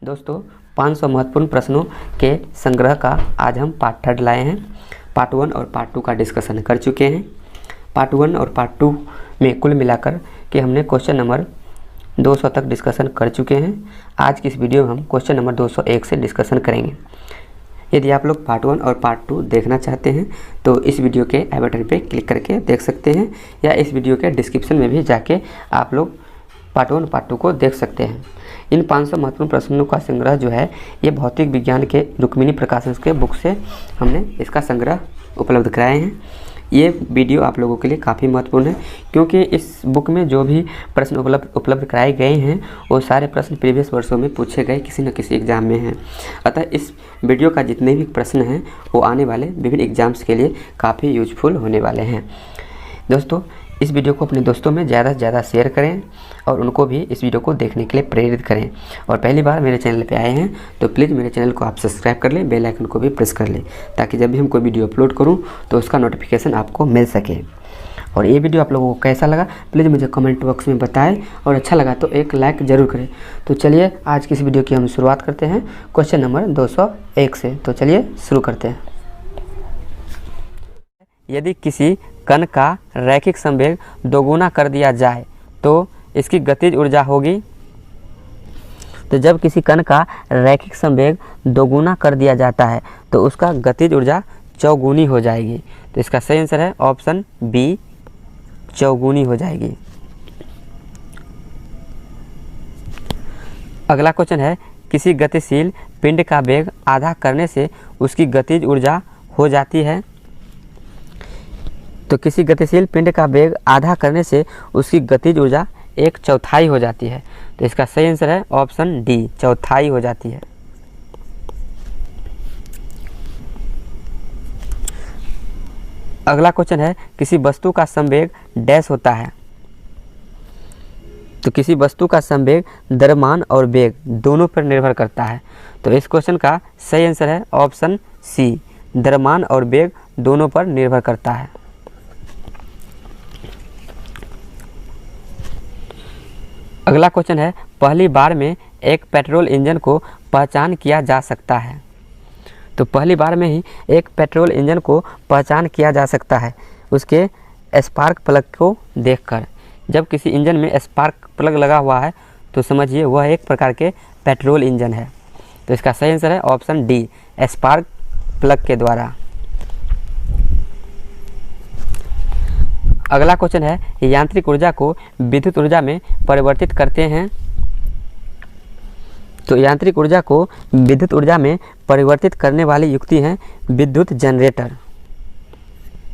दोस्तों 500 महत्वपूर्ण प्रश्नों के संग्रह का आज हम पार्ट 3 लाए हैं। पार्ट 1 और पार्ट 2 का डिस्कशन कर चुके हैं। पार्ट 1 और पार्ट 2 में कुल मिलाकर के हमने क्वेश्चन नंबर 200 तक डिस्कशन कर चुके हैं। आज की इस वीडियो में हम क्वेश्चन नंबर 201 से डिस्कशन करेंगे। यदि आप लोग पार्ट 1 और पार्ट 2 देखना चाहते हैं तो इस वीडियो के आई बटन पर क्लिक करके देख सकते हैं, या इस वीडियो के डिस्क्रिप्शन में भी जाके आप लोग पार्ट 1 और पार्ट 2 को देख सकते हैं। इन 500 महत्वपूर्ण प्रश्नों का संग्रह जो है ये भौतिक विज्ञान के रुक्मिणी प्रकाशन के बुक से हमने इसका संग्रह उपलब्ध कराए हैं। ये वीडियो आप लोगों के लिए काफ़ी महत्वपूर्ण है, क्योंकि इस बुक में जो भी प्रश्न उपलब्ध कराए गए हैं वो सारे प्रश्न प्रीवियस वर्षों में पूछे गए किसी न किसी एग्ज़ाम में हैं। अतः इस वीडियो का जितने भी प्रश्न हैं वो आने वाले विभिन्न एग्ज़ाम्स के लिए काफ़ी यूजफुल होने वाले हैं। दोस्तों इस वीडियो को अपने दोस्तों में ज़्यादा से ज़्यादा शेयर करें और उनको भी इस वीडियो को देखने के लिए प्रेरित करें। और पहली बार मेरे चैनल पे आए हैं तो प्लीज़ मेरे चैनल को आप सब्सक्राइब कर लें, बेल आइकन को भी प्रेस कर लें, ताकि जब भी हम कोई वीडियो अपलोड करूं तो उसका नोटिफिकेशन आपको मिल सके। और ये वीडियो आप लोगों को कैसा लगा प्लीज़ मुझे कमेंट बॉक्स में बताएं, और अच्छा लगा तो एक लाइक ज़रूर करें। तो चलिए आज की इस वीडियो की हम शुरुआत करते हैं क्वेश्चन नंबर 201 से। तो चलिए शुरू करते हैं। यदि किसी कण का रैखिक संवेग दोगुना कर दिया जाए तो इसकी गतिज ऊर्जा होगी। तो जब किसी कण का रैखिक संवेग दोगुना कर दिया जाता है तो उसका गतिज ऊर्जा चौगुनी हो जाएगी। तो इसका सही आंसर है ऑप्शन बी, चौगुनी हो जाएगी। अगला क्वेश्चन है, किसी गतिशील पिंड का वेग आधा करने से उसकी गतिज ऊर्जा हो जाती है। तो किसी गतिशील पिंड का वेग आधा करने से उसकी गतिज ऊर्जा 1/4 हो जाती है। तो इसका सही आंसर है ऑप्शन डी, 1/4 हो जाती है। अगला क्वेश्चन है, किसी वस्तु का संवेग डैश होता है। तो किसी वस्तु का संवेग द्रव्यमान और वेग दोनों पर निर्भर करता है। तो इस क्वेश्चन का सही आंसर है ऑप्शन सी, द्रव्यमान और वेग दोनों पर निर्भर करता है। अगला क्वेश्चन है, पहली बार में एक पेट्रोल इंजन को पहचान किया जा सकता है। तो पहली बार में ही एक पेट्रोल इंजन को पहचान किया जा सकता है उसके स्पार्क प्लग को देखकर। जब किसी इंजन में स्पार्क प्लग लगा हुआ है तो समझिए वह एक प्रकार के पेट्रोल इंजन है। तो इसका सही आंसर है ऑप्शन डी, स्पार्क प्लग के द्वारा। अगला क्वेश्चन है, यांत्रिक ऊर्जा को विद्युत ऊर्जा में परिवर्तित करते हैं। तो यांत्रिक ऊर्जा को विद्युत ऊर्जा में परिवर्तित करने वाली युक्ति है विद्युत जनरेटर।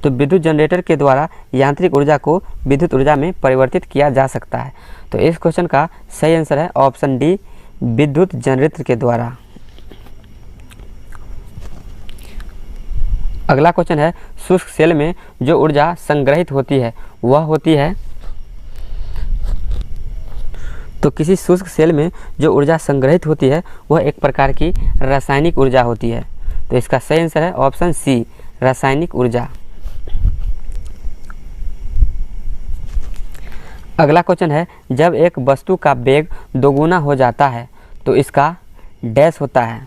तो विद्युत जनरेटर के द्वारा यांत्रिक ऊर्जा को विद्युत ऊर्जा में परिवर्तित किया जा सकता है। तो इस क्वेश्चन का सही आंसर है ऑप्शन डी, विद्युत जनरेटर के द्वारा। अगला क्वेश्चन है, शुष्क सेल में जो ऊर्जा संग्रहित होती है वह होती है। तो किसी शुष्क सेल में जो ऊर्जा संग्रहित होती है वह एक प्रकार की रासायनिक ऊर्जा होती है। तो इसका सही आंसर है ऑप्शन सी, रासायनिक ऊर्जा। अगला क्वेश्चन है, जब एक वस्तु का वेग दोगुना हो जाता है तो इसका डैश होता है।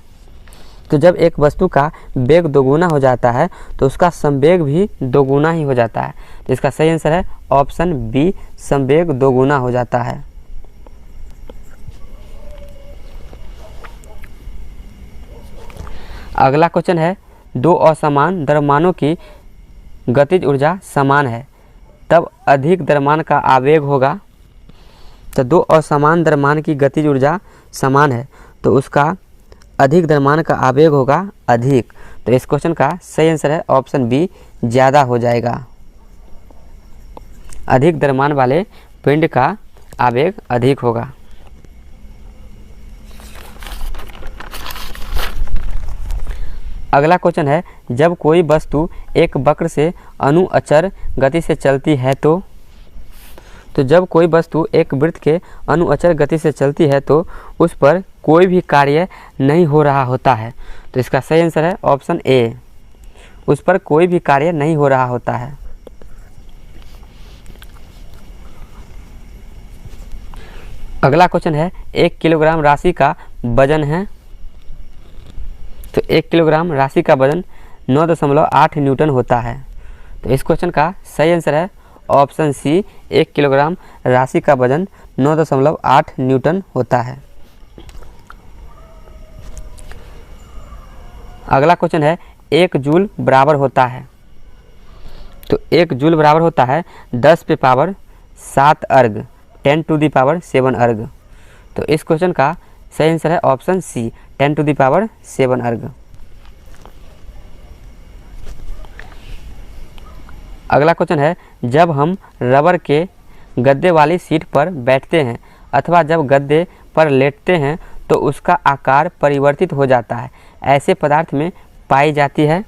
तो जब एक वस्तु का वेग दोगुना हो जाता है तो उसका संवेग भी दोगुना ही हो जाता है। तो इसका सही आंसर है ऑप्शन बी, संवेग दोगुना हो जाता है। अगला क्वेश्चन है, दो असमान द्रव्यमानों की गतिज ऊर्जा समान है तब अधिक द्रव्यमान का आवेग होगा। तो दो असमान द्रव्यमान की गतिज ऊर्जा समान है तो उसका अधिक द्रव्यमान का आवेग होगा अधिक। तो इस क्वेश्चन का सही आंसर है ऑप्शन बी, ज़्यादा हो जाएगा। अधिक द्रव्यमान वाले पिंड का आवेग अधिक होगा। अगला क्वेश्चन है, जब कोई वस्तु एक वक्र से अनुअचर गति से चलती है तो जब कोई वस्तु एक वृत्त के अनुअचर गति से चलती है तो उस पर कोई भी कार्य नहीं हो रहा होता है। तो इसका सही आंसर है ऑप्शन ए, उस पर कोई भी कार्य नहीं हो रहा होता है। अगला क्वेश्चन है 1 किलोग्राम राशि का वजन है। तो 1 किलोग्राम राशि का वजन 9.8 न्यूटन होता है। तो इस क्वेश्चन का सही आंसर है ऑप्शन सी, 1 किलोग्राम राशि का वजन 9.8 न्यूटन होता है। अगला क्वेश्चन है 1 जूल बराबर होता है। तो 1 जूल बराबर होता है 10 पे पावर 7 अर्ग, 10 टू दी पावर 7 अर्ग। तो इस क्वेश्चन का सही आंसर है option C, 10 to the power 7 erg. अगला क्वेश्चन है जब हम रबर के गद्दे वाली सीट पर बैठते हैं अथवा जब गद्दे पर लेटते हैं तो उसका आकार परिवर्तित हो जाता है, ऐसे पदार्थ में पाई जाती है।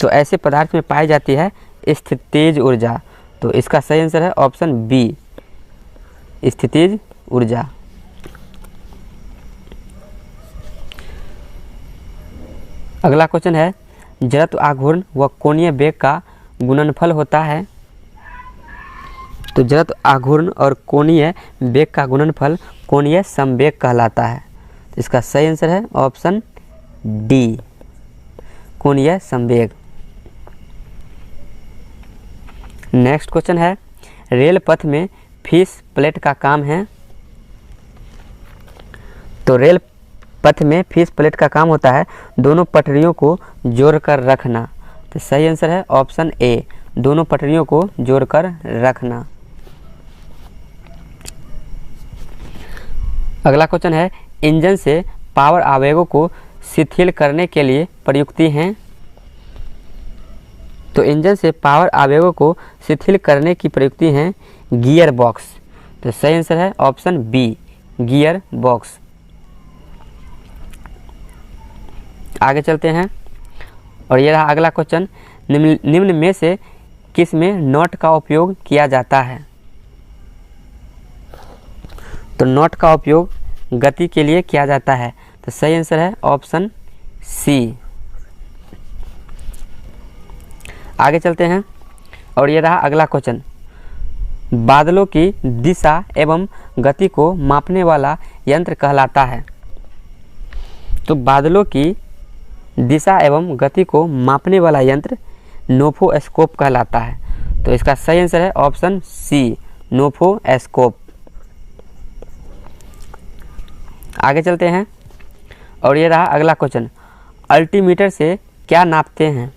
तो ऐसे पदार्थ में पाई जाती है स्थितिज ऊर्जा। तो इसका सही आंसर है ऑप्शन बी, स्थितिज ऊर्जा। अगला क्वेश्चन है जड़त्व आघूर्ण व कोणीय वेग का गुणनफल होता है। तो जड़त्व आघूर्ण और कोणीय वेग का गुणनफल कोणीय संवेग कहलाता है। तो इसका सही आंसर है ऑप्शन डी, कोणीय संवेग। नेक्स्ट क्वेश्चन है रेल पथ में फीस प्लेट का काम है। तो रेल पथ में फीस प्लेट का काम होता है दोनों पटरियों को जोड़कर रखना। तो सही आंसर है ऑप्शन ए, दोनों पटरियों को जोड़कर रखना। अगला क्वेश्चन है इंजन से पावर आवेगों को शिथिल करने के लिए प्रयुक्ति हैं। तो इंजन से पावर आवेगों को शिथिल करने की प्रयुक्ति हैं गियर बॉक्स। तो सही आंसर है ऑप्शन बी, गियर बॉक्स। आगे चलते हैं और ये रहा अगला क्वेश्चन, निम्न में से किस में नॉट का उपयोग किया जाता है। तो नॉट का उपयोग गति के लिए किया जाता है। तो सही आंसर है ऑप्शन सी। आगे चलते हैं और ये रहा अगला क्वेश्चन, बादलों की दिशा एवं गति को मापने वाला यंत्र कहलाता है। तो बादलों की दिशा एवं गति को मापने वाला यंत्र नोफोस्कोप कहलाता है। तो इसका सही आंसर है ऑप्शन सी, नोफोस्कोप। आगे चलते हैं और ये रहा अगला क्वेश्चन, अल्टीमीटर से क्या नापते हैं।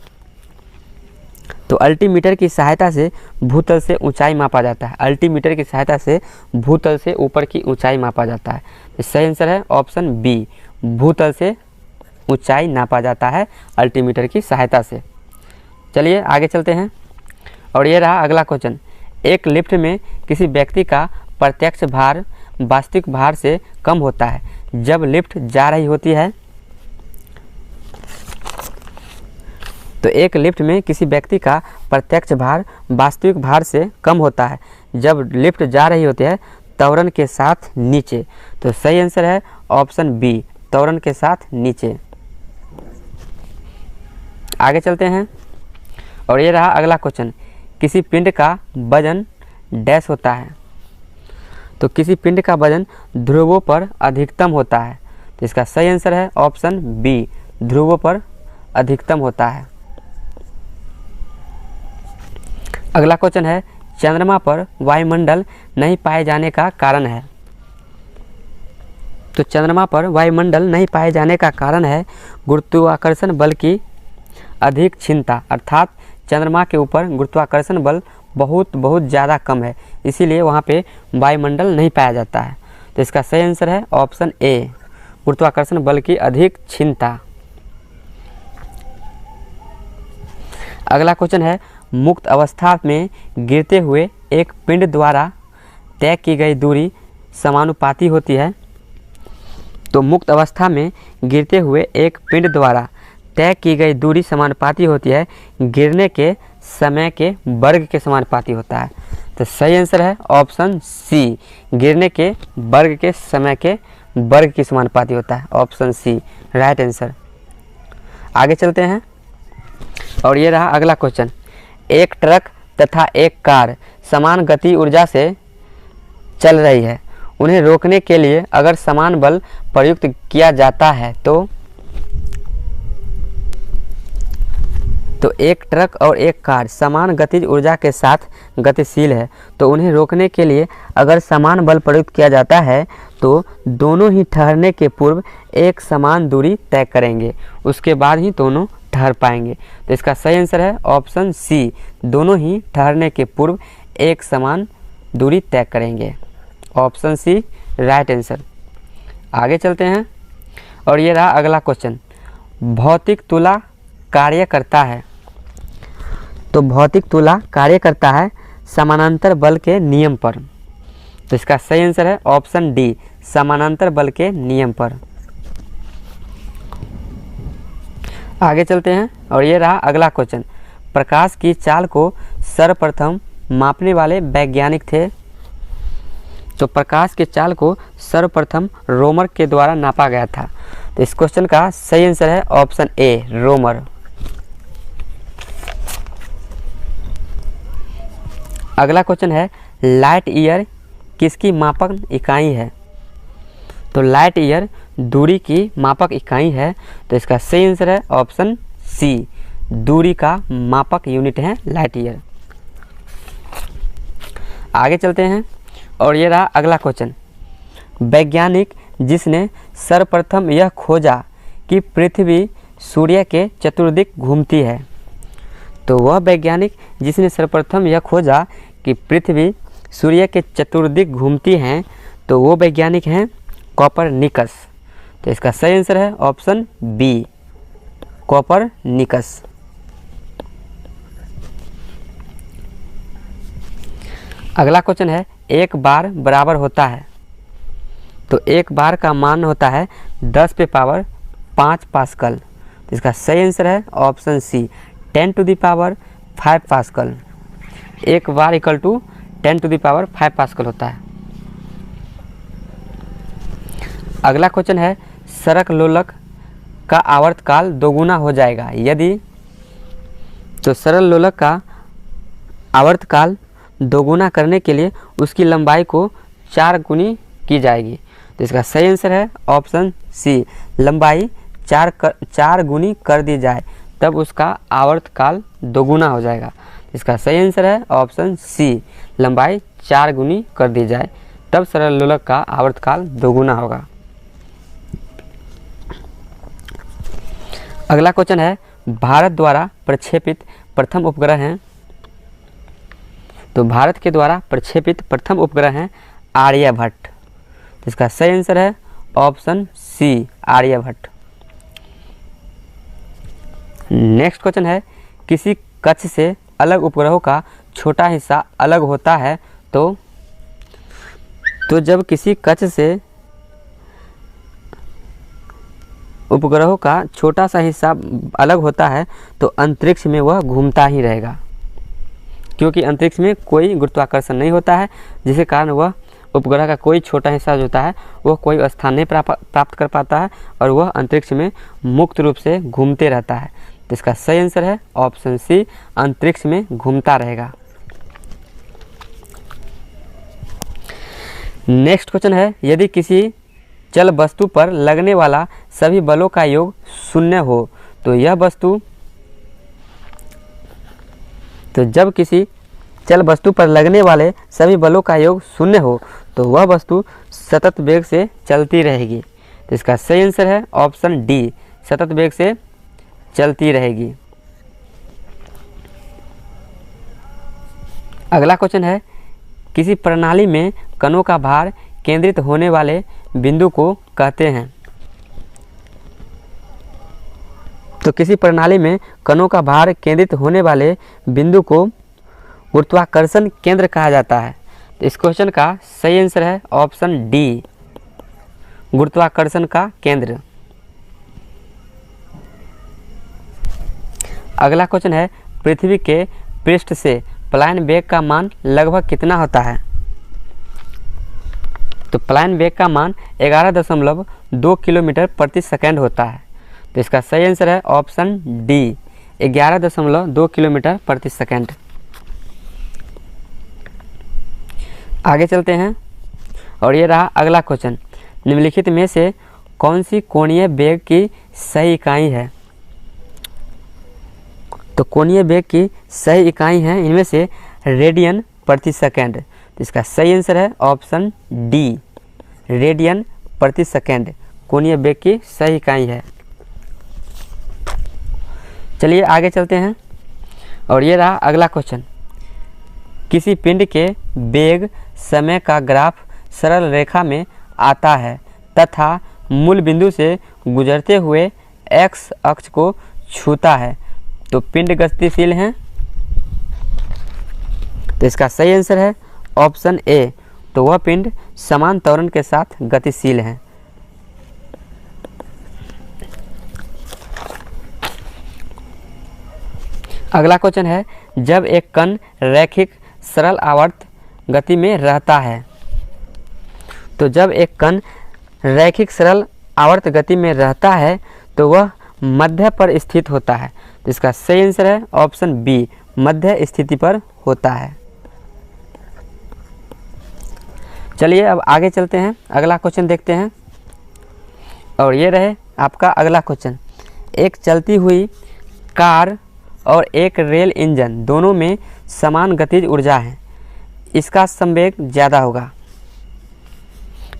तो अल्टीमीटर की सहायता से भूतल से ऊंचाई मापा जाता है। अल्टीमीटर की सहायता से भूतल से ऊपर की ऊंचाई मापा जाता है। तो सही आंसर है ऑप्शन बी, भूतल से ऊंचाई नापा जाता है अल्टीमीटर की सहायता से। चलिए आगे चलते हैं और ये रहा अगला क्वेश्चन, एक लिफ्ट में किसी व्यक्ति का प्रत्यक्ष भार वास्तविक भार से कम होता है जब लिफ्ट जा रही होती है। तो एक लिफ्ट में किसी व्यक्ति का प्रत्यक्ष भार वास्तविक भार से कम होता है जब लिफ्ट जा रही होती है त्वरण के साथ नीचे। तो सही आंसर है ऑप्शन बी, त्वरण के साथ नीचे। आगे चलते हैं और ये रहा अगला क्वेश्चन, किसी पिंड का वजन डैश होता है। तो किसी पिंड का वजन ध्रुवों पर अधिकतम होता है। तो इसका सही आंसर है ऑप्शन बी, ध्रुवों पर अधिकतम होता है। अगला क्वेश्चन है चंद्रमा पर वायुमंडल नहीं पाए जाने का कारण है। तो चंद्रमा पर वायुमंडल नहीं पाए जाने का कारण है गुरुत्वाकर्षण बल की अधिक क्षमता, अर्थात चंद्रमा के ऊपर गुरुत्वाकर्षण बल बहुत ज़्यादा कम है, इसीलिए वहाँ पे वायुमंडल नहीं पाया जाता है। तो इसका सही आंसर है ऑप्शन ए, गुरुत्वाकर्षण बल की अधिक क्षमता। अगला क्वेश्चन है मुक्त अवस्था में गिरते हुए एक पिंड द्वारा तय की गई दूरी समानुपाती होती है। तो मुक्त अवस्था में गिरते हुए एक पिंड द्वारा तय की गई दूरी समानुपाती होती है गिरने के समय के वर्ग के समानुपाती होता है। तो सही आंसर है ऑप्शन सी, गिरने के वर्ग के समय के वर्ग के समानुपाती होता है, ऑप्शन सी राइट आंसर। आगे चलते हैं और ये रहा अगला क्वेश्चन, एक ट्रक तथा एक कार समान गति ऊर्जा से चल रही है, उन्हें रोकने के लिए अगर समान बल प्रयुक्त किया जाता है तो एक ट्रक और एक कार समान गतिज ऊर्जा के साथ गतिशील है, तो उन्हें रोकने के लिए अगर समान बल प्रयुक्त किया जाता है तो दोनों ही ठहरने के पूर्व एक समान दूरी तय करेंगे, उसके बाद ही दोनों ठहर पाएंगे। तो इसका सही आंसर है ऑप्शन सी, दोनों ही ठहरने के पूर्व एक समान दूरी तय करेंगे। Option C right answer. आगे चलते हैं और ये रहा अगला क्वेश्चन। भौतिक तुला कार्य करता है, तो भौतिक तुला कार्य करता है समानांतर बल के नियम पर। तो इसका सही आंसर है ऑप्शन डी, समानांतर बल के नियम पर। आगे चलते हैं और ये रहा अगला क्वेश्चन। प्रकाश की चाल को सर्वप्रथम मापने वाले वैज्ञानिक थे। तो प्रकाश की चाल को सर्वप्रथम रोमर के द्वारा नापा गया था। तो इस क्वेश्चन का सही आंसर है ऑप्शन ए, रोमर। अगला क्वेश्चन है लाइट ईयर किसकी मापक इकाई है। तो लाइट ईयर दूरी की मापक इकाई है। तो इसका सही आंसर है ऑप्शन सी, दूरी का मापक यूनिट है लाइट ईयर। आगे चलते हैं और ये रहा अगला क्वेश्चन। वैज्ञानिक जिसने सर्वप्रथम यह खोजा कि पृथ्वी सूर्य के चतुर्दिक घूमती है। तो वह वैज्ञानिक जिसने सर्वप्रथम यह खोजा कि पृथ्वी सूर्य के चतुर्दिक घूमती हैं, तो वो वैज्ञानिक हैं कोपरनिकस। तो इसका सही आंसर है ऑप्शन बी, कोपरनिकस। अगला क्वेश्चन है एक बार बराबर होता है। तो एक बार का मान होता है 10 पे पावर 5 पास्कल। तो इसका सही आंसर है option C, 10 to the power 5 pascal. एक बार equal to 10 to the power 5 pascal होता है। अगला क्वेश्चन है सरक लोलक का आवर्तकाल दोगुना हो जाएगा यदि। तो सरल लोलक का आवर्तकाल दोगुना करने के लिए उसकी लंबाई को 4 गुनी की जाएगी। तो इसका सही आंसर है ऑप्शन सी, लंबाई 4 गुनी कर दी जाए तब उसका आवर्तकाल दोगुना हो जाएगा। इसका सही आंसर है ऑप्शन सी, लंबाई 4 गुनी कर दी जाए तब सरल लोलक का आवर्तकाल दोगुना होगा। अगला क्वेश्चन है भारत द्वारा प्रक्षेपित प्रथम उपग्रह हैं। तो भारत के द्वारा प्रक्षेपित प्रथम उपग्रह हैं आर्यभट्ट। तो इसका सही आंसर है option C, Aryabhata. Next question है किसी कक्ष से अलग उपग्रहों का छोटा हिस्सा अलग होता है तो जब किसी कक्ष से उपग्रहों का छोटा सा हिस्सा अलग होता है तो अंतरिक्ष में वह घूमता ही रहेगा, क्योंकि अंतरिक्ष में कोई गुरुत्वाकर्षण नहीं होता है, जिसके कारण वह उपग्रह का कोई छोटा हिस्सा जो होता है वह कोई स्थान नहीं प्राप्त कर पाता है और वह अंतरिक्ष में मुक्त रूप से घूमते रहता है। तो इसका सही आंसर है ऑप्शन सी, अंतरिक्ष में घूमता रहेगा। नेक्स्ट क्वेश्चन है यदि किसी चल वस्तु पर लगने वाला सभी बलों का योग 0 हो तो यह वस्तु, तो जब किसी चल वस्तु पर लगने वाले सभी बलों का योग 0 हो तो वह वस्तु सतत वेग से चलती रहेगी। तो इसका सही आंसर है ऑप्शन डी, सतत वेग से चलती रहेगी। अगला क्वेश्चन है किसी प्रणाली में कणों का भार केंद्रित होने वाले बिंदु को कहते हैं। तो किसी प्रणाली में कणों का भार केंद्रित होने वाले बिंदु को गुरुत्वाकर्षण केंद्र कहा जाता है। तो इस क्वेश्चन का सही आंसर है ऑप्शन डी, गुरुत्वाकर्षण का केंद्र। अगला क्वेश्चन है पृथ्वी के पृष्ठ से पलायन वेग का मान लगभग कितना होता है। तो पलायन वेग का मान 11.2 किलोमीटर प्रति सेकंड होता है। तो इसका सही आंसर है ऑप्शन डी, 11.2 किलोमीटर प्रति सेकंड। आगे चलते हैं और ये रहा अगला क्वेश्चन, निम्नलिखित में से कौन सी कोणीय वेग की सही इकाई है। तो कोणीय वेग की सही इकाई है इनमें से रेडियन प्रति सेकेंड। तो इसका सही आंसर है ऑप्शन डी, रेडियन प्रति सेकेंड कोणीय वेग की सही इकाई है। चलिए आगे चलते हैं और ये रहा अगला क्वेश्चन, किसी पिंड के वेग समय का ग्राफ सरल रेखा में आता है तथा मूल बिंदु से गुजरते हुए एक्स अक्ष को छूता है तो पिंड गतिशील है। तो इसका सही आंसर है ऑप्शन ए, तो वह पिंड समान त्वरण के साथ गतिशील है। अगला क्वेश्चन है, जब एक कण रैखिक सरल आवर्त गति में रहता है। तो जब एक कण रैखिक सरल आवर्त गति में रहता है तो वह मध्य पर स्थित होता है। तो इसका सही आंसर है ऑप्शन बी, मध्य स्थिति पर होता है। चलिए अब आगे चलते हैं, अगला क्वेश्चन देखते हैं और ये रहे आपका अगला क्वेश्चन, एक चलती हुई कार और एक रेल इंजन दोनों में समान गतिज ऊर्जा है, इसका संवेग ज़्यादा होगा।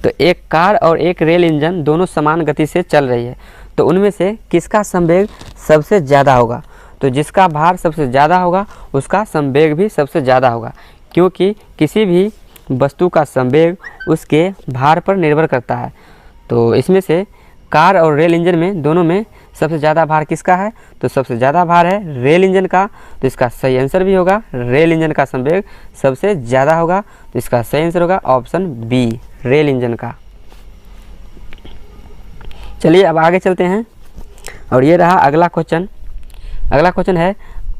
तो एक कार और एक रेल इंजन दोनों समान गति से चल रही है तो उनमें से किसका संवेग सबसे ज़्यादा होगा। तो जिसका भार सबसे ज़्यादा होगा उसका संवेग भी सबसे ज़्यादा होगा, क्योंकि किसी भी वस्तु का संवेग उसके भार पर निर्भर करता है। तो इसमें से कार और रेल इंजन में दोनों में सबसे ज़्यादा भार किसका है। तो सबसे ज़्यादा भार है रेल इंजन का। तो इसका सही आंसर भी होगा रेल इंजन का संवेग सबसे ज़्यादा होगा। तो इसका सही आंसर होगा ऑप्शन बी, रेल इंजन का। चलिए अब आगे चलते हैं और ये रहा अगला क्वेश्चन। अगला क्वेश्चन है,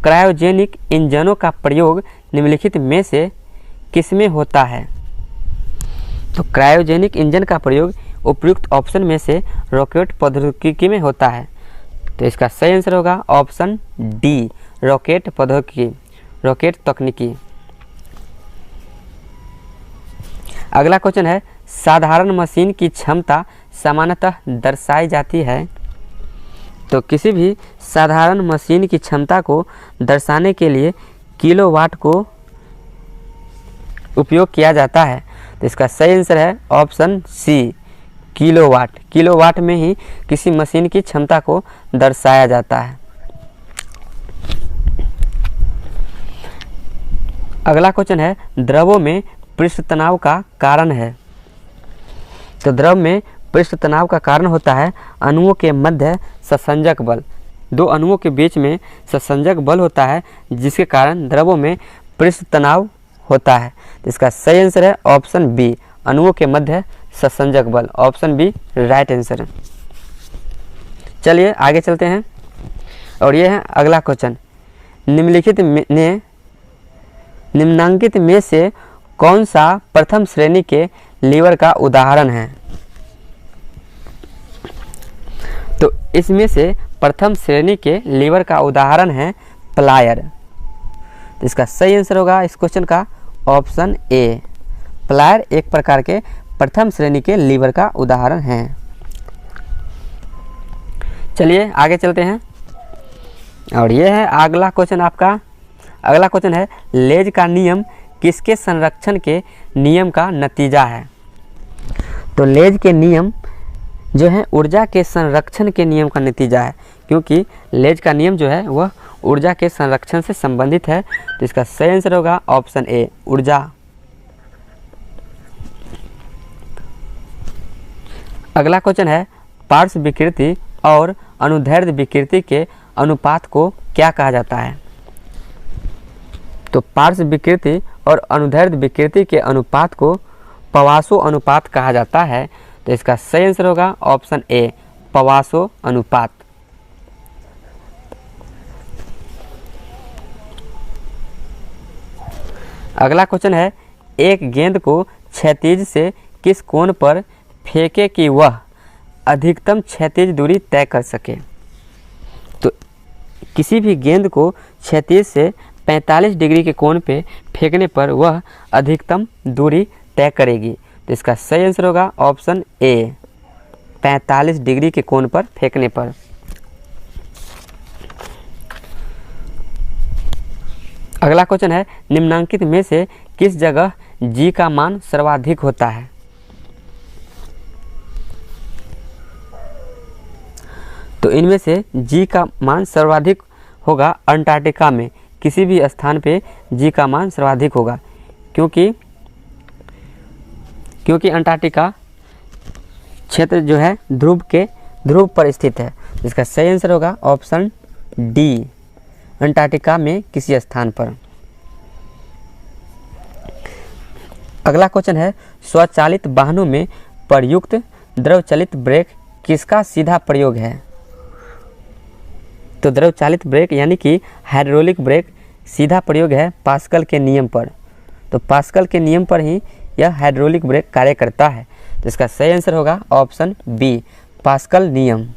क्रायोजेनिक इंजनों का प्रयोग निम्नलिखित में से किसमें होता है। तो क्रायोजेनिक इंजन का प्रयोग उपयुक्त ऑप्शन में से रॉकेट प्रौद्योगिकी में होता है। तो इसका सही आंसर होगा ऑप्शन डी, रॉकेट प्रौद्योगिकी, रॉकेट तकनीकी। अगला क्वेश्चन है, साधारण मशीन की क्षमता सामान्यतः दर्शाई जाती है। तो किसी भी साधारण मशीन की क्षमता को दर्शाने के लिए किलोवाट को उपयोग किया जाता है। तो इसका सही आंसर है ऑप्शन सी, किलोवाट। किलोवाट में ही किसी मशीन की क्षमता को दर्शाया जाता है। अगला क्वेश्चन है, द्रवों में पृष्ठ तनाव का कारण है। तो द्रव में पृष्ठ तनाव का कारण होता है अणुओं के मध्य संसंजक बल। दो अणुओं के बीच में संसंजक बल होता है जिसके कारण द्रवों में पृष्ठ तनाव होता है। तो इसका सही आंसर है ऑप्शन बी, अणुओं के मध्य संसंजक बल, ऑप्शन बी राइट आंसर है। चलिए आगे चलते हैं और ये है अगला क्वेश्चन, निम्नांकित में से कौन सा प्रथम श्रेणी के लीवर का उदाहरण है। तो इसमें से प्रथम श्रेणी के लीवर का उदाहरण है प्लायर। तो इसका सही आंसर होगा इस क्वेश्चन का ऑप्शन ए, प्लायर एक प्रकार के प्रथम श्रेणी के लीवर का उदाहरण है। चलिए आगे चलते हैं और ये है अगला क्वेश्चन आपका। अगला क्वेश्चन है, लेज का नियम किसके संरक्षण के नियम का नतीजा है। तो लेज के नियम जो है ऊर्जा के संरक्षण के नियम का नतीजा है, क्योंकि लेज का नियम जो है वह ऊर्जा के संरक्षण से संबंधित है। तो इसका सही आंसर होगा ऑप्शन ए, ऊर्जा। अगला क्वेश्चन है, पार्श्व विकृति और अनुदैर्ध्य विकृति के अनुपात को क्या कहा जाता है। तो पार्श्व विकृति और अनुदैर्ध्य विकृति के अनुपात को पवासो अनुपात कहा जाता है। तो इसका सही आंसर होगा ऑप्शन ए, पवासो अनुपात। अगला क्वेश्चन है, एक गेंद को क्षैतिज से किस कोण पर फेंके कि वह अधिकतम क्षैतिज दूरी तय कर सके। तो किसी भी गेंद को क्षैतिज से 45 डिग्री के कोण पे फेंकने पर वह अधिकतम दूरी तय करेगी। तो इसका सही आंसर होगा ऑप्शन ए, 45 डिग्री के कोण पर फेंकने पर। अगला क्वेश्चन है, निम्नांकित में से किस जगह g का मान सर्वाधिक होता है? तो इनमें से g का मान सर्वाधिक होगा अंटार्कटिका में, किसी भी स्थान पे g का मान सर्वाधिक होगा, क्योंकि अंटार्कटिका क्षेत्र जो है ध्रुव पर स्थित है। इसका सही आंसर होगा ऑप्शन डी, अंटार्कटिका में किसी स्थान पर। अगला क्वेश्चन है, स्वचालित वाहनों में प्रयुक्त द्रव चालित ब्रेक किसका सीधा प्रयोग है? तो द्रव चालित ब्रेक यानी कि हाइड्रोलिक ब्रेक सीधा प्रयोग है पास्कल के नियम पर। तो पास्कल के नियम पर ही यह हाइड्रोलिक ब्रेक कार्य करता है। तो इसका सही आंसर होगा ऑप्शन बी, पास्कल नियम।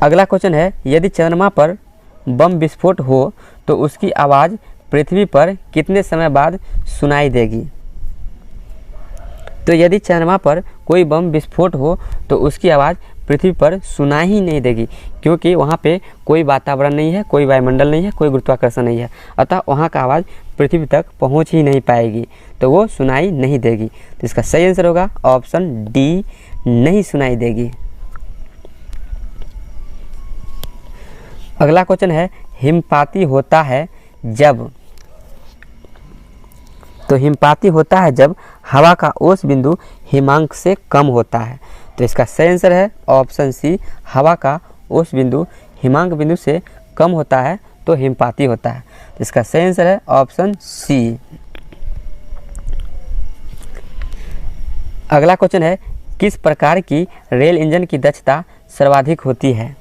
अगला क्वेश्चन है, यदि चंद्रमा पर बम विस्फोट हो तो उसकी आवाज़ पृथ्वी पर कितने समय बाद सुनाई देगी? तो यदि चंद्रमा पर कोई बम विस्फोट हो तो उसकी आवाज़ पृथ्वी पर सुनाई ही नहीं देगी, क्योंकि वहाँ पे कोई वातावरण नहीं है, कोई वायुमंडल नहीं है, कोई गुरुत्वाकर्षण नहीं है, अतः वहाँ का आवाज़ पृथ्वी तक पहुँच ही नहीं पाएगी, तो वो सुनाई नहीं देगी। तो इसका सही आंसर होगा ऑप्शन डी, नहीं सुनाई देगी। अगला क्वेश्चन है, हिमपाती होता है जब? तो हिमपाती होता है जब हवा का औसत बिंदु हिमांक से कम होता है। तो इसका सही आंसर है ऑप्शन सी, हवा का औसत बिंदु हिमांक बिंदु से कम होता है तो हिमपाती होता है। तो इसका सही आंसर है ऑप्शन सी। अगला क्वेश्चन है, किस प्रकार की रेल इंजन की दक्षता सर्वाधिक होती है?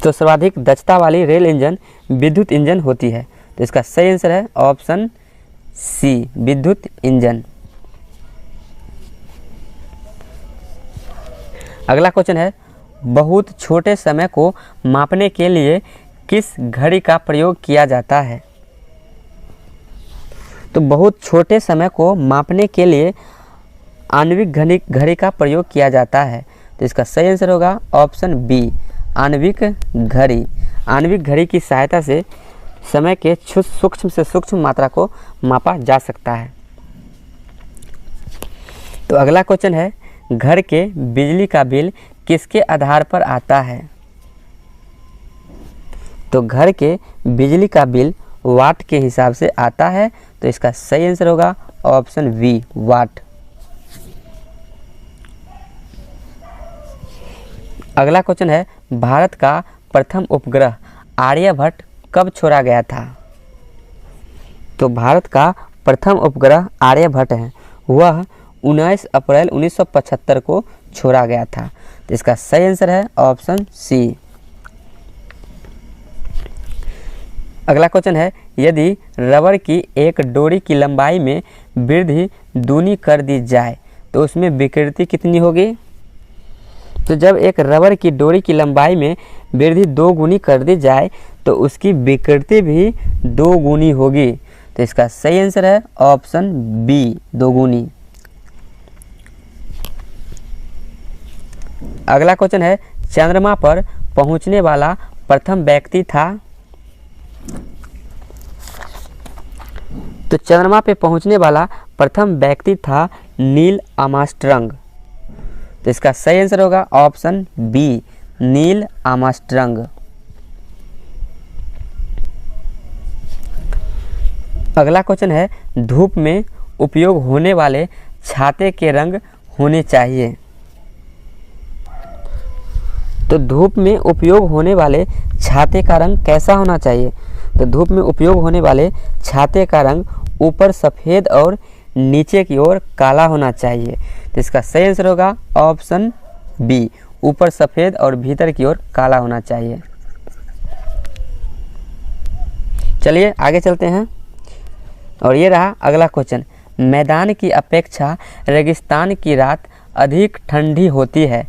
तो सर्वाधिक दक्षता वाली रेल इंजन विद्युत इंजन होती है। तो इसका सही आंसर है ऑप्शन सी, विद्युत इंजन। अगला क्वेश्चन है, बहुत छोटे समय को मापने के लिए किस घड़ी का प्रयोग किया जाता है? तो बहुत छोटे समय को मापने के लिए आणविक घड़ी का प्रयोग किया जाता है। तो इसका सही आंसर होगा ऑप्शन बी, आणविक घड़ी। आणविक घड़ी की सहायता से समय के सूक्ष्म से सूक्ष्म मात्रा को मापा जा सकता है। तो अगला क्वेश्चन है, घर के बिजली का बिल किसके आधार पर आता है? तो घर के बिजली का बिल वाट के हिसाब से आता है। तो इसका सही आंसर होगा ऑप्शन बी, वाट। अगला क्वेश्चन है, भारत का प्रथम उपग्रह आर्यभट्ट कब छोड़ा गया था? तो भारत का प्रथम उपग्रह आर्यभट्ट है, वह 19 अप्रैल 1975 को छोड़ा गया था। तो इसका सही आंसर है ऑप्शन सी। अगला क्वेश्चन है, यदि रबर की एक डोरी की लंबाई में वृद्धि दूनी कर दी जाए तो उसमें विकृति कितनी होगी? तो जब एक रबर की डोरी की लंबाई में वृद्धि 2 गुनी कर दी जाए तो उसकी विकृति भी 2 गुनी होगी। तो इसका सही आंसर है ऑप्शन बी, 2 गुनी। अगला क्वेश्चन है, चंद्रमा पर पहुंचने वाला प्रथम व्यक्ति था? तो चंद्रमा पे पहुंचने वाला प्रथम व्यक्ति था नील आर्मस्ट्रांग। तो इसका सही आंसर होगा ऑप्शन बी, नील आर्मस्ट्रांग। अगला क्वेश्चन है, धूप में उपयोग होने वाले छाते के रंग होने चाहिए? तो धूप में उपयोग होने वाले छाते का रंग कैसा होना चाहिए? तो धूप में उपयोग होने वाले छाते का रंग ऊपर सफ़ेद और नीचे की ओर काला होना चाहिए। तो इसका सही आंसर होगा ऑप्शन बी, ऊपर सफ़ेद और भीतर की ओर काला होना चाहिए। चलिए आगे चलते हैं, और ये रहा अगला क्वेश्चन, मैदान की अपेक्षा रेगिस्तान की रात अधिक ठंडी होती है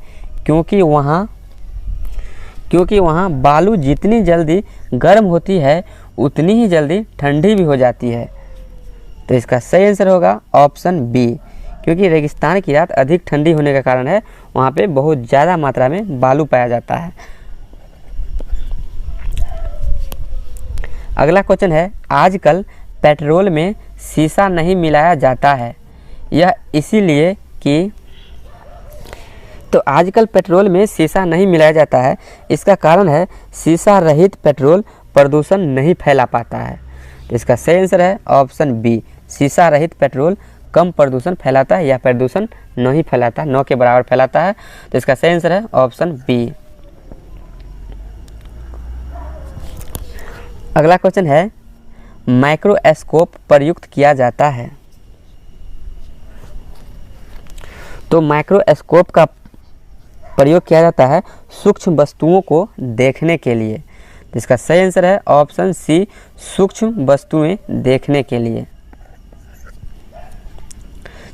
क्योंकि वहाँ बालू जितनी जल्दी गर्म होती है उतनी ही जल्दी ठंडी भी हो जाती है। तो इसका सही आंसर होगा ऑप्शन बी, क्योंकि रेगिस्तान की रात अधिक ठंडी होने का कारण है, वहाँ पे बहुत ज़्यादा मात्रा में बालू पाया जाता है। अगला क्वेश्चन है, आजकल पेट्रोल में शीशा नहीं मिलाया जाता है, यह इसीलिए कि तो आजकल पेट्रोल में शीशा नहीं मिलाया जाता है, इसका कारण है शीशा रहित पेट्रोल प्रदूषण नहीं फैला पाता है। तो इसका सही आंसर है ऑप्शन बी, शीशा रहित पेट्रोल कम प्रदूषण फैलाता है या प्रदूषण नहीं फैलाता, 9 के बराबर फैलाता है। तो इसका सही आंसर है ऑप्शन बी। अगला क्वेश्चन है, माइक्रोस्कोप प्रयुक्त किया जाता है। तो माइक्रोस्कोप का प्रयोग किया जाता है सूक्ष्म वस्तुओं को देखने के लिए। तो इसका सही आंसर है ऑप्शन सी, सूक्ष्म वस्तुएं देखने के लिए।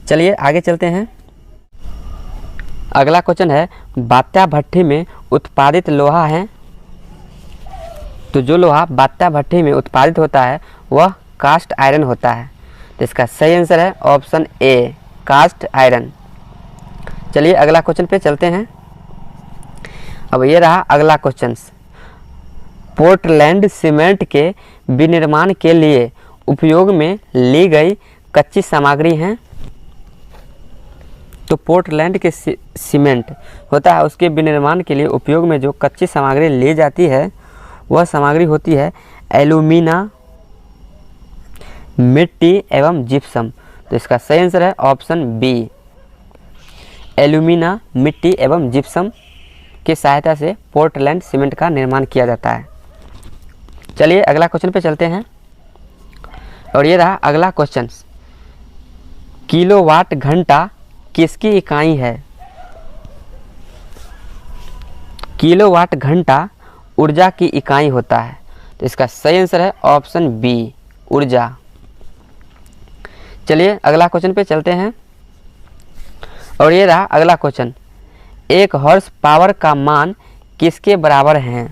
चलिए आगे चलते हैं। अगला क्वेश्चन है, बात्या भट्ठी में उत्पादित लोहा है। तो जो लोहा बात्या भट्ठी में उत्पादित होता है वह कास्ट आयरन होता है। तो इसका सही आंसर है ऑप्शन ए, कास्ट आयरन। चलिए अगला क्वेश्चन पे चलते हैं। अब ये रहा अगला क्वेश्चन, पोर्टलैंड सीमेंट के विनिर्माण के लिए उपयोग में ली गई कच्ची सामग्री है। तो पोर्टलैंड के सीमेंट होता है, उसके विनिर्माण के लिए उपयोग में जो कच्ची सामग्री ली जाती है वह सामग्री होती है एल्यूमिना, मिट्टी एवं जिप्सम। तो इसका सही आंसर है ऑप्शन बी, एल्यूमिना, मिट्टी एवं जिप्सम की सहायता से पोर्टलैंड सीमेंट का निर्माण किया जाता है। चलिए अगला क्वेश्चन पे चलते हैं। और ये रहा अगला क्वेश्चन, किलोवाट घंटा किसकी इकाई है। किलोवाट घंटा ऊर्जा की इकाई होता है। तो इसका सही आंसर है ऑप्शन बी, ऊर्जा। चलिए अगला क्वेश्चन पे चलते हैं। और ये रहा अगला क्वेश्चन, 1 हॉर्स पावर का मान किसके बराबर है।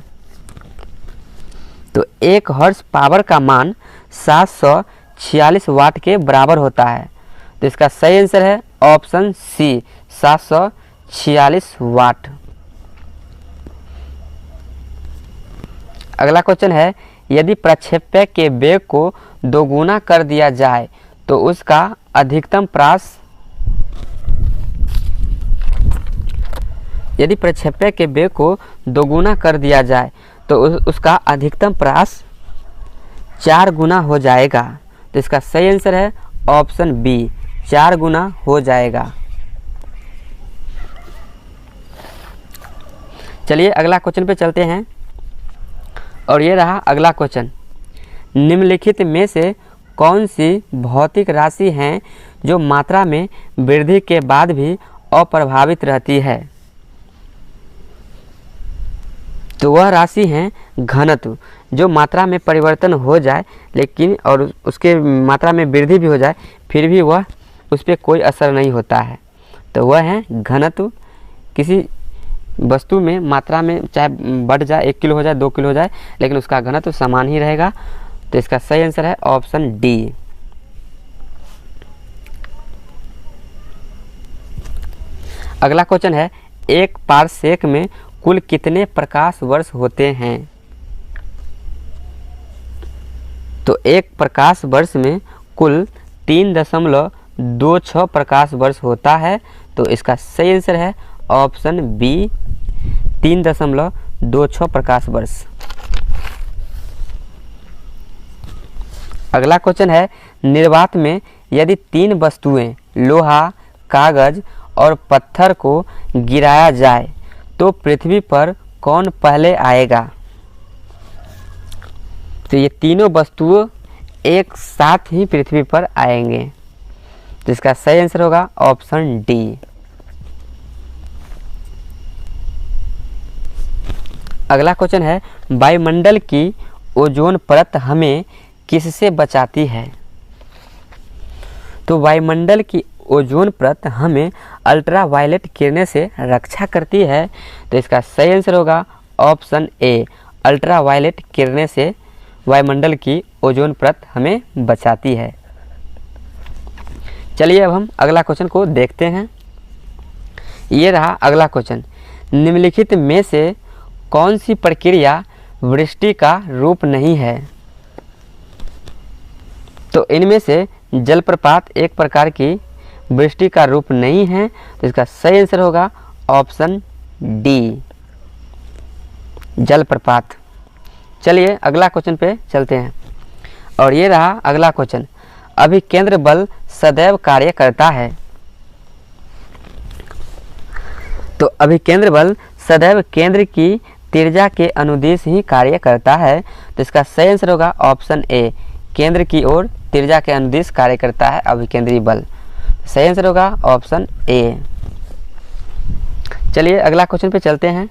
तो 1 हॉर्स पावर का मान 746 वाट के बराबर होता है। तो इसका सही आंसर है ऑप्शन सी, 746 वाट। अगला क्वेश्चन है, यदि प्रक्षेप्य के वेग को दोगुना कर दिया जाए तो उसका अधिकतम प्रास यदि प्रक्षेप्य के वेग को दोगुना कर दिया जाए तो उसका अधिकतम प्रास 4 गुना हो जाएगा। तो इसका सही आंसर है ऑप्शन बी, 4 गुना हो जाएगा। चलिए अगला क्वेश्चन पे चलते हैं। और ये रहा अगला क्वेश्चन, निम्नलिखित में से कौन सी भौतिक राशि हैं जो मात्रा में वृद्धि के बाद भी अप्रभावित रहती है। तो वह राशि है घनत्व, जो मात्रा में परिवर्तन हो जाए लेकिन और उसके मात्रा में वृद्धि भी हो जाए फिर भी वह उस पर कोई असर नहीं होता है। तो वह है घनत्व। किसी वस्तु में मात्रा में चाहे बढ़ जाए, 1 किलो हो जाए, 2 किलो हो जाए, लेकिन उसका घनत्व समान ही रहेगा। तो इसका सही आंसर है ऑप्शन डी। अगला क्वेश्चन है, एक पारसेक में कुल कितने प्रकाश वर्ष होते हैं। तो एक प्रकाश वर्ष में कुल 3.26 प्रकाश वर्ष होता है। तो इसका सही आंसर है ऑप्शन बी, 3.26 प्रकाश वर्ष। अगला क्वेश्चन है, निर्वात में यदि 3 वस्तुएं लोहा, कागज और पत्थर को गिराया जाए तो पृथ्वी पर कौन पहले आएगा। तो ये तीनों वस्तुएं एक साथ ही पृथ्वी पर आएंगे। तो इसका सही आंसर होगा ऑप्शन डी। अगला क्वेश्चन है, वायुमंडल की ओजोन परत हमें किससे बचाती है। तो वायुमंडल की ओजोन परत हमें अल्ट्रावायलेट किरणें से रक्षा करती है। तो इसका सही आंसर होगा ऑप्शन ए, अल्ट्रावायलेट किरणें से वायुमंडल की ओजोन परत हमें बचाती है। चलिए अब हम अगला क्वेश्चन को देखते हैं। ये रहा अगला क्वेश्चन, निम्नलिखित में से कौन सी प्रक्रिया वृष्टि का रूप नहीं है? तो इनमें से जलप्रपात एक प्रकार की वृष्टि का रूप नहीं है, तो इसका सही आंसर होगा ऑप्शन डी, जलप्रपात। चलिए अगला क्वेश्चन पे चलते हैं और ये रहा अगला क्वेश्चन, अभिकेंद्र बल सदैव कार्य करता है। तो अभिकेंद्र बल सदैव केंद्र की त्रिज्या के अनुदिश ही कार्य करता है, तो इसका सही आंसर होगा ऑप्शन ए, केंद्र की ओर त्रिज्या के अनुदिश कार्य करता है अभिकेंद्रीय बल। सही आंसर होगा ऑप्शन ए। चलिए अगला क्वेश्चन पे चलते हैं।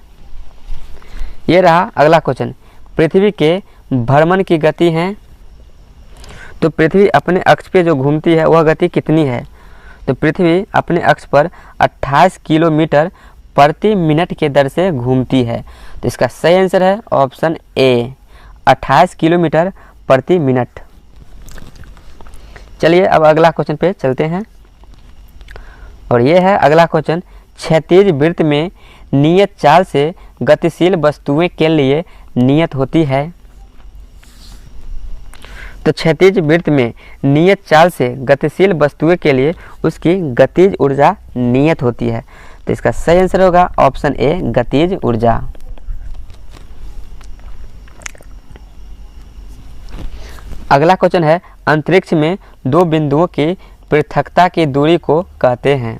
ये रहा अगला क्वेश्चन, पृथ्वी के भ्रमण की गति है। तो पृथ्वी अपने अक्ष पे जो घूमती है वह गति कितनी है? तो पृथ्वी अपने अक्ष पर 28 किलोमीटर प्रति मिनट के दर से घूमती है, तो इसका सही आंसर है ऑप्शन ए, 28 किलोमीटर प्रति मिनट। चलिए अब अगला क्वेश्चन पे चलते हैं और ये है अगला क्वेश्चन, क्षैतिज वृत्त में नियत चाल से गतिशील वस्तुएं के लिए नियत होती है। तो क्षैतिज वृत्त में नियत चाल से गतिशील वस्तुएं के लिए उसकी गतिज ऊर्जा नियत होती है, तो इसका सही आंसर होगा ऑप्शन ए, गतिज ऊर्जा। अगला क्वेश्चन है, अंतरिक्ष में दो बिंदुओं की पृथकता की दूरी को कहते हैं।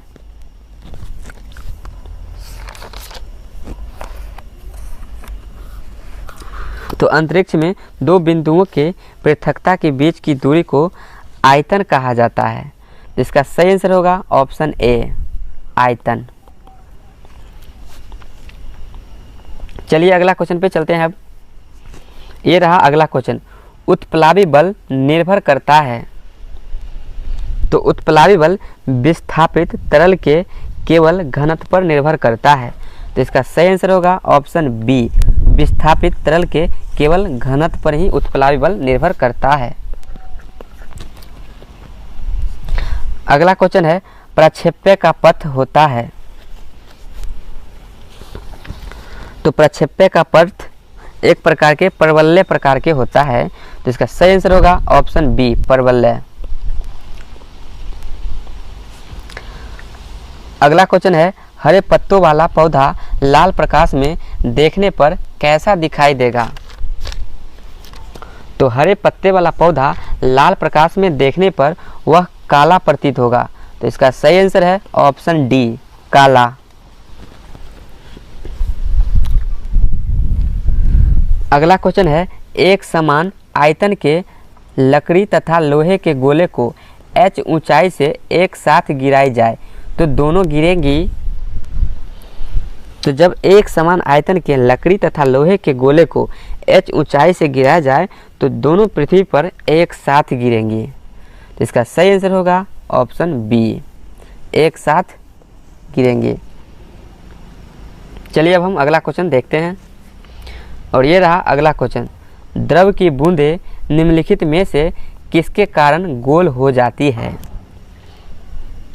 तो अंतरिक्ष में दो बिंदुओं के पृथकता के बीच की दूरी को आयतन कहा जाता है, जिसका सही आंसर होगा ऑप्शन ए, आयतन। चलिए अगला क्वेश्चन पे चलते हैं। अब ये रहा अगला क्वेश्चन, उत्प्लावी बल निर्भर करता है। तो उत्प्लावी बल विस्थापित तरल के केवल घनत्व पर निर्भर करता है, तो इसका सही आंसर होगा ऑप्शन बी, विस्थापित तरल के केवल घनत्व पर ही उत्प्लावी बल निर्भर करता है। अगला क्वेश्चन है, प्रक्षेप्य का पथ होता है। तो प्रक्षेप्य का पथ एक प्रकार के परवलय प्रकार के होता है, तो इसका सही आंसर होगा ऑप्शन बी, परवलय। अगला क्वेश्चन है, हरे पत्तों वाला पौधा लाल प्रकाश में देखने पर कैसा दिखाई देगा? तो हरे पत्ते वाला पौधा लाल प्रकाश में देखने पर वह काला प्रतीत होगा, तो इसका सही आंसर है ऑप्शन डी, काला। अगला क्वेश्चन है, एक समान आयतन के लकड़ी तथा लोहे के गोले को h ऊंचाई से एक साथ गिराई जाए तो दोनों गिरेंगी। तो जब एक समान आयतन के लकड़ी तथा लोहे के गोले को h ऊंचाई से गिराया जाए तो दोनों पृथ्वी पर एक साथ गिरेंगी, तो इसका सही आंसर होगा ऑप्शन बी, एक साथ गिरेंगे। चलिए अब हम अगला क्वेश्चन देखते हैं और ये रहा अगला क्वेश्चन, द्रव की बूंदें निम्नलिखित में से किसके कारण गोल हो जाती है?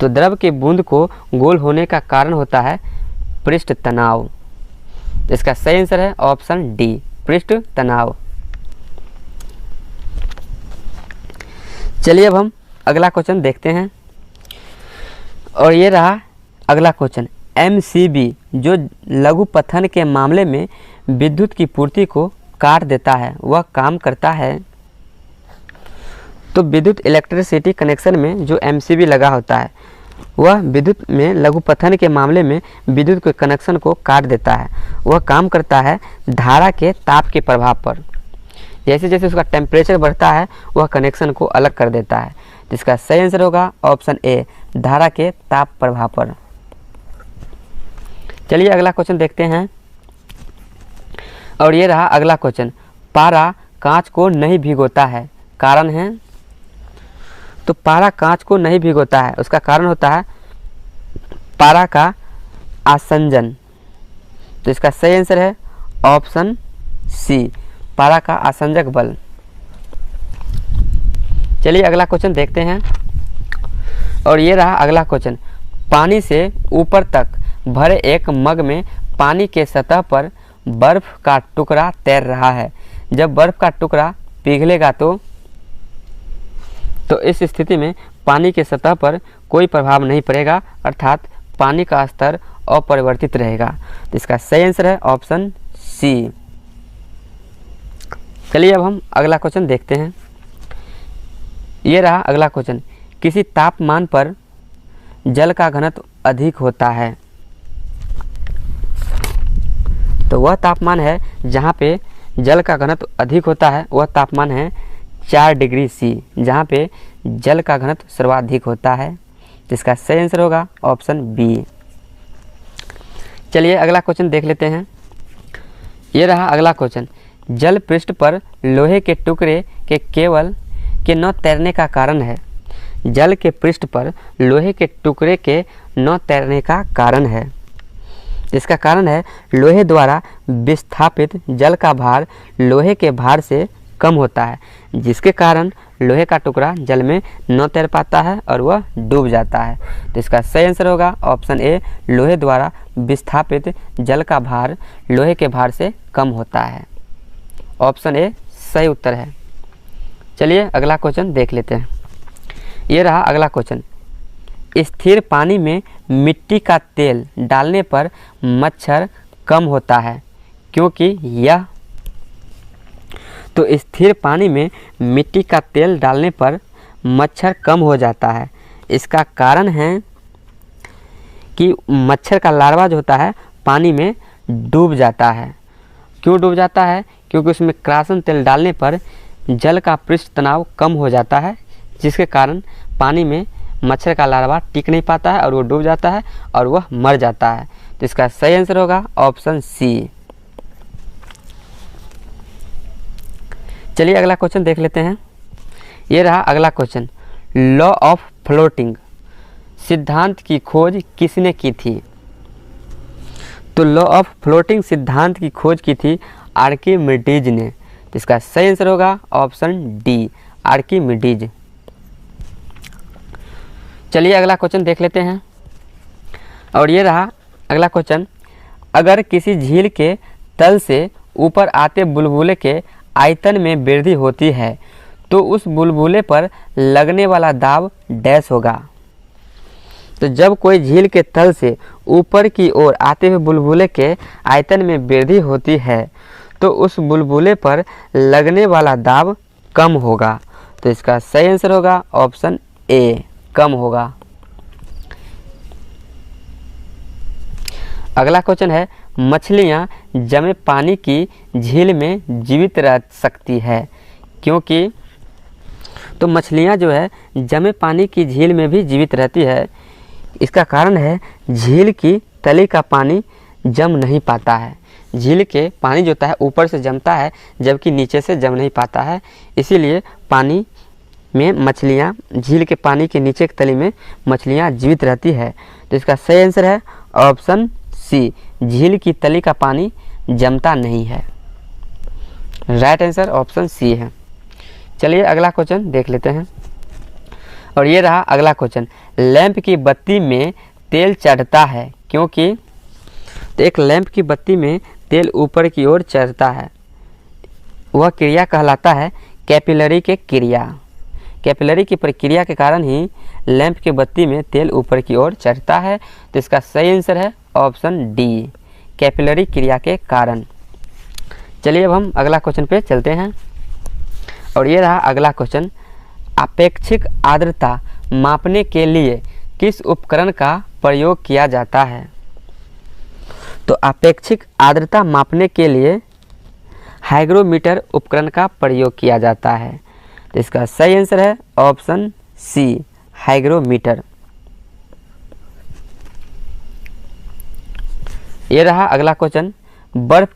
तो द्रव की बूंद को गोल होने का कारण होता है पृष्ठ तनाव, इसका सही आंसर है ऑप्शन डी, पृष्ठ तनाव। चलिए अब हम अगला क्वेश्चन देखते हैं और ये रहा अगला क्वेश्चन, एमसीबी जो लघु पथन के मामले में विद्युत की पूर्ति को काट देता है वह काम करता है। तो विद्युत इलेक्ट्रिसिटी कनेक्शन में जो एमसीबी लगा होता है वह विद्युत में लघु पथन के मामले में विद्युत के कनेक्शन को काट देता है। वह काम करता है धारा के ताप के प्रभाव पर, जैसे जैसे उसका टेम्परेचर बढ़ता है वह कनेक्शन को अलग कर देता है, जिसका सही आंसर होगा ऑप्शन ए, धारा के ताप प्रभाव पर। चलिए अगला क्वेश्चन देखते हैं और ये रहा अगला क्वेश्चन, पारा कांच को नहीं भिगोता है, कारण है? तो पारा कांच को नहीं भिगोता है, उसका कारण होता है पारा का आसंजन, तो इसका सही आंसर है ऑप्शन सी, पारा का आसंजक बल। चलिए अगला क्वेश्चन देखते हैं। और ये रहा अगला क्वेश्चन। पानी से ऊपर तक भरे एक मग में पानी के सतह पर बर्फ का टुकड़ा तैर रहा है। जब बर्फ का टुकड़ा पिघलेगा तो इस स्थिति में पानी के सतह पर कोई प्रभाव नहीं पड़ेगा, अर्थात पानी का स्तर अपरिवर्तित रहेगा। तो इसका सही आंसर है ऑप्शन सी। चलिए अब हम अगला क्वेश्चन देखते हैं। ये रहा अगला क्वेश्चन। किसी तापमान पर जल का घनत्व अधिक होता है, तो वह तापमान है जहाँ पे जल का घनत्व अधिक होता है, वह तापमान है 4 डिग्री सी, जहाँ पे जल का घनत्व सर्वाधिक होता है। जिसका सही आंसर होगा ऑप्शन बी। चलिए अगला क्वेश्चन देख लेते हैं। ये रहा अगला क्वेश्चन। जल पृष्ठ पर लोहे के टुकड़े के न तैरने का कारण है। जल के पृष्ठ पर लोहे के टुकड़े के न तैरने का कारण है। इसका कारण है लोहे द्वारा विस्थापित जल का भार लोहे के भार से कम होता है, जिसके कारण लोहे का टुकड़ा जल में न तैर पाता है और वह डूब जाता है। तो इसका सही आंसर होगा ऑप्शन ए, लोहे द्वारा विस्थापित जल का भार लोहे के भार से कम होता है। ऑप्शन ए सही उत्तर है। चलिए अगला क्वेश्चन देख लेते हैं। ये रहा अगला क्वेश्चन। स्थिर पानी में मिट्टी का तेल डालने पर मच्छर कम होता है, क्योंकि यह तो स्थिर पानी में मिट्टी का तेल डालने पर मच्छर कम हो जाता है। इसका कारण है कि मच्छर का लार्वा जो होता है पानी में डूब जाता है। क्यों डूब जाता है? क्योंकि उसमें किरासन तेल डालने पर जल का पृष्ठ तनाव कम हो जाता है, जिसके कारण पानी में मच्छर का लार्वा टिक नहीं पाता है और वो डूब जाता है और वह मर जाता है। तो इसका सही आंसर होगा ऑप्शन सी। चलिए अगला क्वेश्चन देख लेते हैं। ये रहा अगला क्वेश्चन। लॉ ऑफ फ्लोटिंग सिद्धांत की खोज किसने की थी? तो लॉ ऑफ फ्लोटिंग सिद्धांत की खोज की थी आर्किमिडीज ने। तो इसका सही आंसर होगा ऑप्शन डी, आर्किमिडीज। चलिए अगला क्वेश्चन देख लेते हैं। और ये रहा अगला क्वेश्चन। अगर किसी झील के तल से ऊपर आते बुलबुले के आयतन में वृद्धि होती है तो उस बुलबुले पर लगने वाला दाब डैश होगा। तो जब कोई झील के तल से ऊपर की ओर आते हुए बुलबुले के आयतन में वृद्धि होती है तो उस बुलबुले पर लगने वाला दाब कम होगा। तो इसका सही आंसर होगा ऑप्शन ए, कम होगा। अगला क्वेश्चन है। मछलियाँ जमे पानी की झील में जीवित रह सकती है, क्योंकि तो मछलियाँ जो है जमे पानी की झील में भी जीवित रहती है। इसका कारण है झील की तली का पानी जम नहीं पाता है। झील के पानी जो होता है ऊपर से जमता है, जबकि नीचे से जम नहीं पाता है। इसीलिए पानी में मछलियाँ, झील के पानी के नीचे की तली में मछलियाँ जीवित रहती है। तो इसका सही आंसर है ऑप्शन सी, झील की तली का पानी जमता नहीं है। राइट आंसर ऑप्शन सी है। चलिए अगला क्वेश्चन देख लेते हैं। और ये रहा अगला क्वेश्चन। लैंप की बत्ती में तेल चढ़ता है क्योंकि तो एक लैंप की बत्ती में तेल ऊपर की ओर चढ़ता है, वह क्रिया कहलाता है कैपिलरी के क्रिया। कैपिलरी की प्रक्रिया के कारण ही लैंप की बत्ती में तेल ऊपर की ओर चढ़ता है। तो इसका सही आंसर है ऑप्शन डी, कैपिलरी क्रिया के कारण। चलिए अब हम अगला क्वेश्चन पे चलते हैं। और ये रहा अगला क्वेश्चन। अपेक्षिक आर्द्रता मापने के लिए किस उपकरण का प्रयोग किया जाता है? तो अपेक्षिक आर्द्रता मापने के लिए हाइग्रोमीटर उपकरण का प्रयोग किया जाता है। तो इसका सही आंसर है ऑप्शन सी, हाइग्रोमीटर। ये रहा अगला क्वेश्चन। बर्फ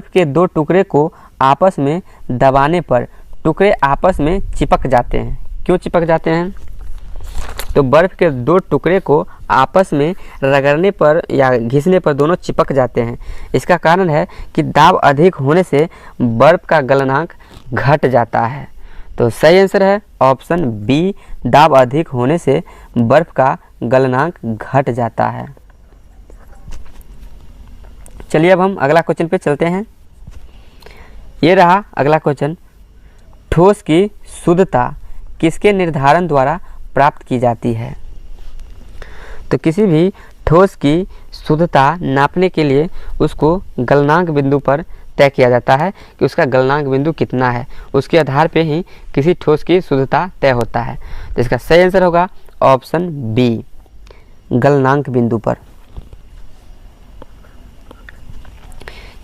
के दो टुकड़े को आपस में दबाने पर टुकड़े आपस में चिपक जाते हैं। क्यों चिपक जाते हैं? तो बर्फ के दो टुकड़े को आपस में रगड़ने पर या घिसने पर दोनों चिपक जाते हैं। इसका कारण है कि दाब अधिक होने से बर्फ का गलनांक घट जाता है। तो सही आंसर है ऑप्शन बी, दाब अधिक होने से बर्फ का गलनांक घट जाता है। चलिए अब हम अगला क्वेश्चन पे चलते हैं। ये रहा अगला क्वेश्चन, ठोस की शुद्धता किसके निर्धारण द्वारा प्राप्त की जाती है? तो किसी भी ठोस की शुद्धता नापने के लिए उसको गलनांक बिंदु पर तय किया जाता है कि उसका गलनांक बिंदु कितना है, उसके आधार पे ही किसी ठोस की शुद्धता तय होता है। तो इसका सही आंसर होगा ऑप्शन बी, गलनांक बिंदु पर।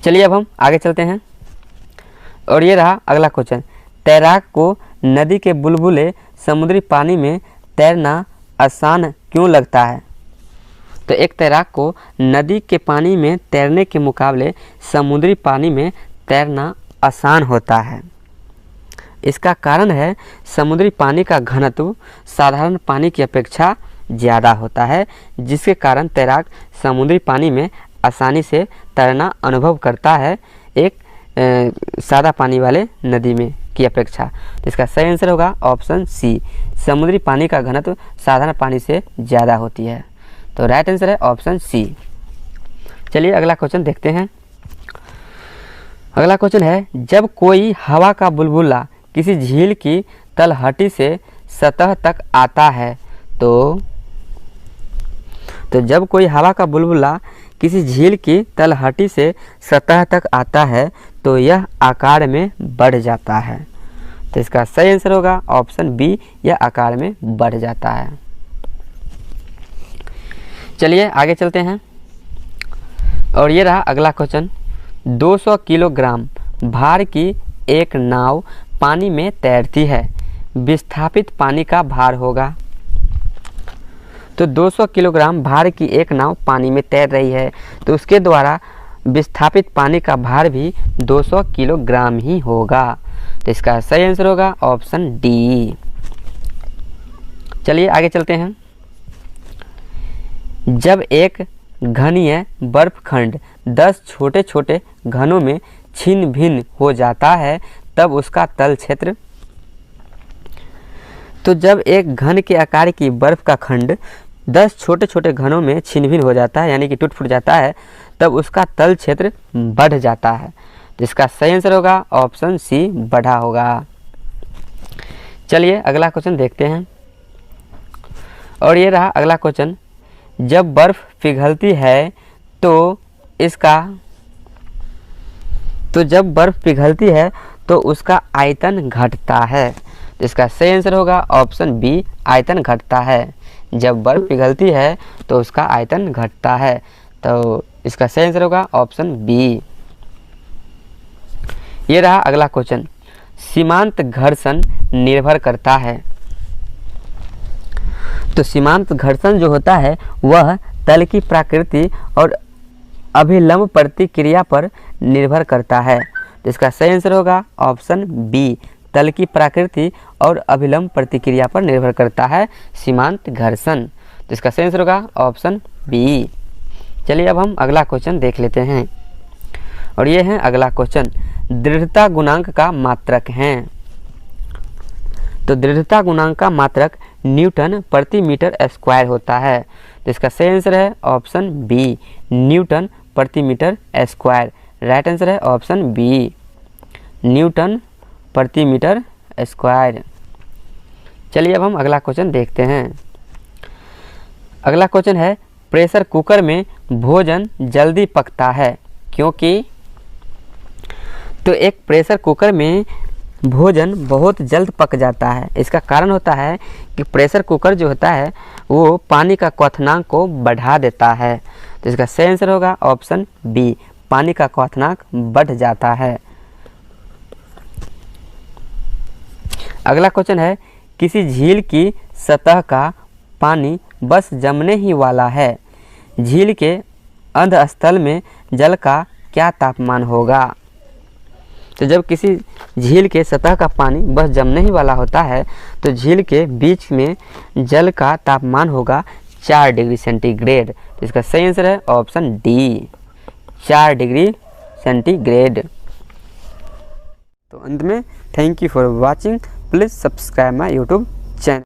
चलिए अब हम आगे चलते हैं और ये रहा अगला क्वेश्चन, तैराक को नदी के बुलबुले समुद्री पानी में तैरना आसान क्यों लगता है? तो एक तैराक को नदी के पानी में तैरने के मुकाबले समुद्री पानी में तैरना आसान होता है। इसका कारण है समुद्री पानी का घनत्व साधारण पानी की अपेक्षा ज़्यादा होता है, जिसके कारण तैराक समुद्री पानी में आसानी से तैरना अनुभव करता है एक सादा पानी वाले नदी में की अपेक्षा। तो इसका सही आंसर होगा ऑप्शन सी, समुद्री पानी का घनत्व साधारण पानी से ज़्यादा होती है। तो राइट आंसर है ऑप्शन सी। चलिए अगला क्वेश्चन देखते हैं। अगला क्वेश्चन है, जब कोई हवा का बुलबुला किसी झील की तलहटी से सतह तक आता है तो जब कोई हवा का बुलबुला किसी झील की तलहटी से सतह तक आता है तो यह आकार में बढ़ जाता है। तो इसका सही आंसर होगा ऑप्शन बी, यह आकार में बढ़ जाता है। चलिए आगे चलते हैं और ये रहा अगला क्वेश्चन, 200 किलोग्राम भार की एक नाव पानी में तैरती है, विस्थापित पानी का भार होगा। तो 200 किलोग्राम भार की एक नाव पानी में तैर रही है तो उसके द्वारा विस्थापित पानी का भार भी 200 किलोग्राम ही होगा। तो इसका सही आंसर होगा ऑप्शन डी। चलिए आगे चलते हैं। जब एक घनीय बर्फखंड 10 छोटे छोटे घनों में छिन्न भिन्न हो जाता है तब उसका तल क्षेत्र, तो जब एक घन के आकार की बर्फ का खंड 10 छोटे छोटे घनों में छिन्न भिन्न हो जाता है यानी कि टूट फूट जाता है तब उसका तल क्षेत्र बढ़ जाता है। तो इसका सही आंसर होगा ऑप्शन सी, बढ़ा होगा। चलिए अगला क्वेश्चन देखते हैं और ये रहा अगला क्वेश्चन, जब बर्फ पिघलती है जब बर्फ पिघलती है तो उसका आयतन घटता है। तो इसका सही आंसर होगा ऑप्शन बी, आयतन घटता है। जब बर्फ पिघलती है तो उसका आयतन घटता है। तो इसका सही आंसर होगा ऑप्शन बी। ये रहा अगला क्वेश्चन, सीमांत घर्षण निर्भर करता है। तो सीमांत घर्षण जो होता है वह तल की प्रकृति और अभिलंब प्रतिक्रिया पर निर्भर करता है। तो इसका सही आंसर होगा ऑप्शन बी, तल की प्रकृति और अभिलंब प्रतिक्रिया पर निर्भर करता है सीमांत घर्षण। तो इसका सही आंसर होगा ऑप्शन बी। चलिए अब हम अगला क्वेश्चन देख लेते हैं और ये है अगला क्वेश्चन, दृढ़ता गुणांक का मात्रक है। तो दृढ़ता गुणांक का मात्रक न्यूटन प्रति मीटर स्क्वायर होता है। तो इसका सही आंसर है ऑप्शन बी, न्यूटन प्रति मीटर स्क्वायर। राइट आंसर है ऑप्शन बी, न्यूटन प्रति मीटर स्क्वायर। चलिए अब हम अगला क्वेश्चन देखते हैं। अगला क्वेश्चन है, प्रेशर कुकर में भोजन जल्दी पकता है क्योंकि, तो एक प्रेशर कुकर में भोजन बहुत जल्द पक जाता है। इसका कारण होता है कि प्रेशर कुकर जो होता है वो पानी का क्वथनांक को बढ़ा देता है। तो इसका सही आंसर होगा ऑप्शन बी, पानी का क्वथनांक बढ़ जाता है। अगला क्वेश्चन है, किसी झील की सतह का पानी बस जमने ही वाला है, झील के अंधस्थल में जल का क्या तापमान होगा? तो जब किसी झील के सतह का पानी बस जमने ही वाला होता है तो झील के बीच में जल का तापमान होगा 4 डिग्री सेंटीग्रेड। तो इसका सही आंसर है ऑप्शन डी, 4 डिग्री सेंटीग्रेड। तो अंत में thank you for watching. Please subscribe my YouTube channel.